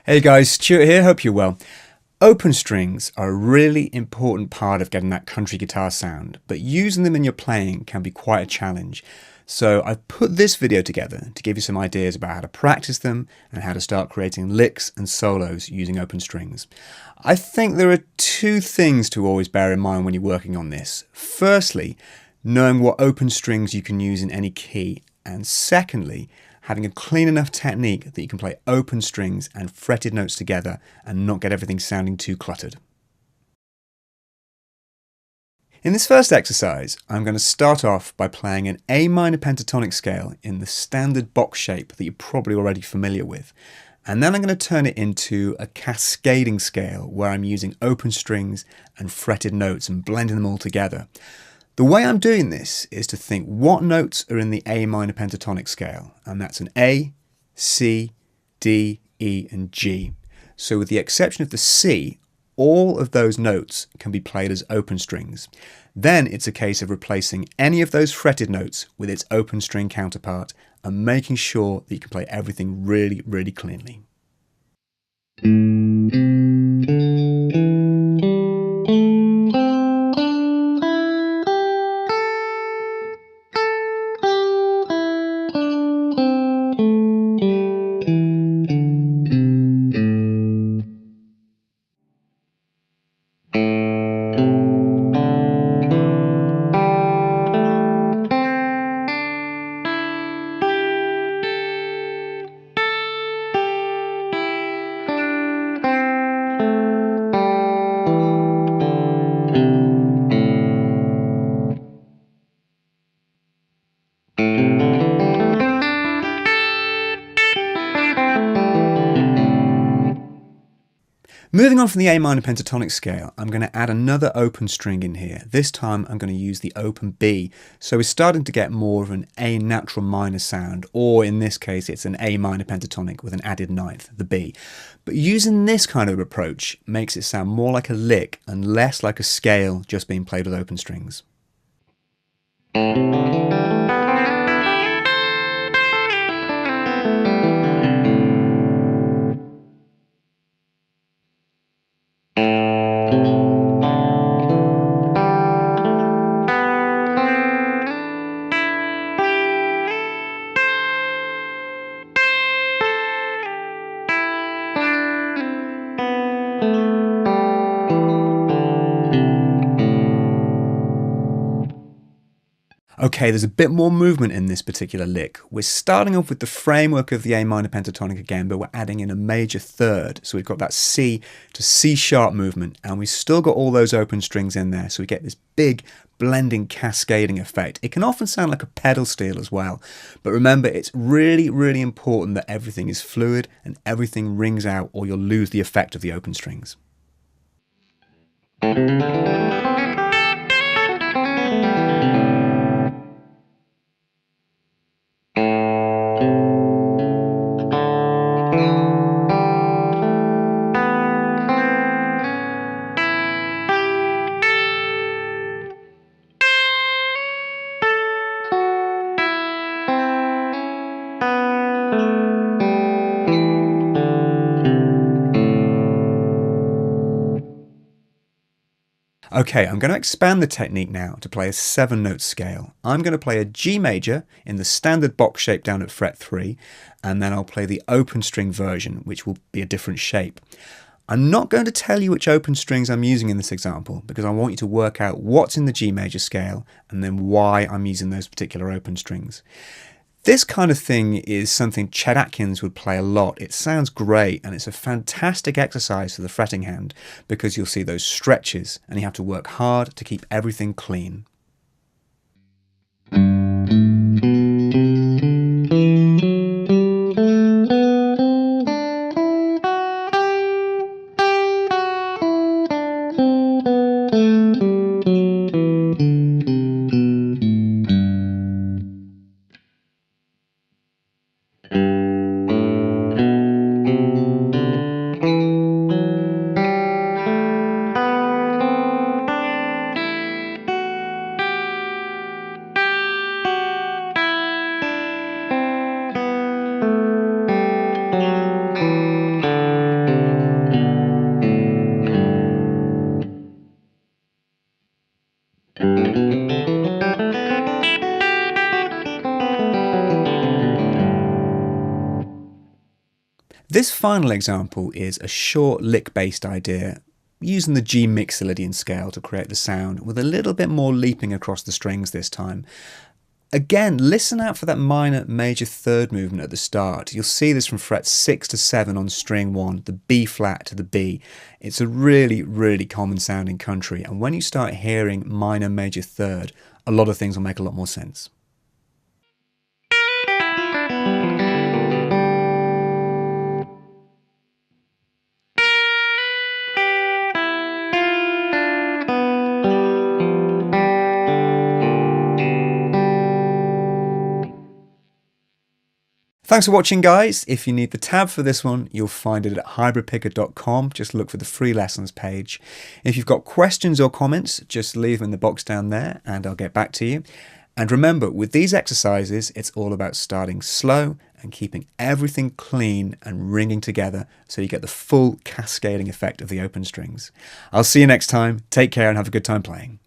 Hey guys, Stuart here, hope you're well. Open strings are a really important part of getting that country guitar sound, but using them in your playing can be quite a challenge. So I've put this video together to give you some ideas about how to practice them and how to start creating licks and solos using open strings. I think there are two things to always bear in mind when you're working on this. Firstly, knowing what open strings you can use in any key, and secondly, having a clean enough technique that you can play open strings and fretted notes together and not get everything sounding too cluttered. In this first exercise, I'm going to start off by playing an A minor pentatonic scale in the standard box shape that you're probably already familiar with. And then I'm going to turn it into a cascading scale where I'm using open strings and fretted notes and blending them all together. The way I'm doing this is to think what notes are in the A minor pentatonic scale, and that's an A, C, D, E and G. So with the exception of the C, all of those notes can be played as open strings. Then it's a case of replacing any of those fretted notes with its open string counterpart and making sure that you can play everything really, really cleanly. Moving on from the A minor pentatonic scale, I'm going to add another open string in here. This time I'm going to use the open B. So we're starting to get more of an A natural minor sound, or in this case it's an A minor pentatonic with an added ninth, the B. But using this kind of approach makes it sound more like a lick and less like a scale just being played with open strings. Okay, there's a bit more movement in this particular lick. We're starting off with the framework of the A minor pentatonic again, but we're adding in a major third. So we've got that C to C sharp movement, and we've still got all those open strings in there. So we get this big blending cascading effect. It can often sound like a pedal steel as well. But remember, it's really, really important that everything is fluid and everything rings out, or you'll lose the effect of the open strings. Okay, I'm going to expand the technique now to play a 7-note scale. I'm going to play a G major in the standard box shape down at fret 3, and then I'll play the open string version, which will be a different shape. I'm not going to tell you which open strings I'm using in this example because I want you to work out what's in the G major scale and then why I'm using those particular open strings. This kind of thing is something Chet Atkins would play a lot. It sounds great and it's a fantastic exercise for the fretting hand because you'll see those stretches and you have to work hard to keep everything clean. This final example is a short lick-based idea using the G Mixolydian scale to create the sound with a little bit more leaping across the strings this time. Again, listen out for that minor major third movement at the start. You'll see this from frets 6 to 7 on string 1, the B flat to the B. It's a really, really common sound in country, and when you start hearing minor major third, a lot of things will make a lot more sense. Thanks for watching, guys. If you need the tab for this one, you'll find it at hybridpicker.com. Just look for the free lessons page. If you've got questions or comments, just leave them in the box down there and I'll get back to you. And remember, with these exercises, it's all about starting slow and keeping everything clean and ringing together so you get the full cascading effect of the open strings. I'll see you next time. Take care and have a good time playing.